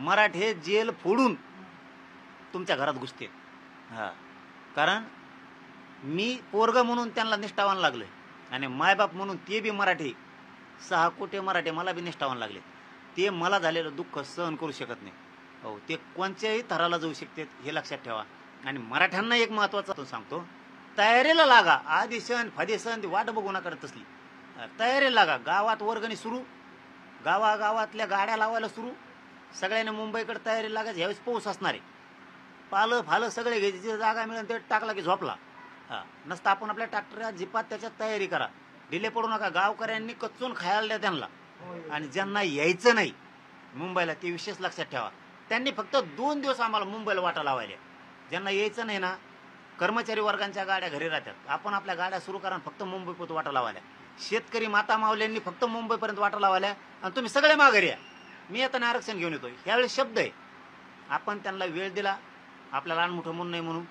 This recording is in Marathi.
मराठे जेल फोडून तुमच्या घरात घुसते. हा, कारण मी पोरग म्हणून त्यांना निष्ठावान लागलोय आणि मायबाप म्हणून ते बी मराठी 6 कोटी मराठी मला बी निष्ठावान लागले. ते मला झालेलं दुःख सहन करू शकत नाही. हो, ते कोणत्याही थराला जाऊ शकते हे लक्षात ठेवा. आणि मराठ्यांना एक महत्वाचा तो सांगतो, तयारीला लागा. आधी सण फादी सण वाट बघू नका तसली. तयारीला लागा. गावात वर्गणी सुरू, गावागावातल्या गाड्या लावायला सुरू, सगळ्यांनी मुंबईकडे तयारी लागायची. ह्यावेळेस पाऊस असणार आहे. पालं फालं सगळे घ्यायची, जे जागा मिळेल ते टाकला की झोपला. हा, नसतं आपण आपल्या ट्रॅक्टर जिपात त्याच्यात तयारी करा. डिले पडू नका. गावकऱ्यांनी कच्चून खायला द्या त्यांना. आणि ज्यांना यायचं नाही मुंबईला ते विशेष लक्षात ठेवा. त्यांनी फक्त 2 दिवस आम्हाला मुंबईला वाटा लावायला. ज्यांना यायचं नाही ना, कर्मचारी वर्गांच्या गाड्या घरी राहतात. आपण आपल्या गाड्या सुरू करा, फक्त मुंबईपर्यंत वाटा लावायला. शेतकरी माता मावल्यांनी फक्त मुंबईपर्यंत वाटा लावायला आणि तुम्ही सगळे माघारी या. मी आता आरक्षण घेऊन येतो. ह्यावेळेस शब्द आहे. आपण त्यांना वेळ दिला, आपल्या लहान मोठं म्हणून नाही म्हणून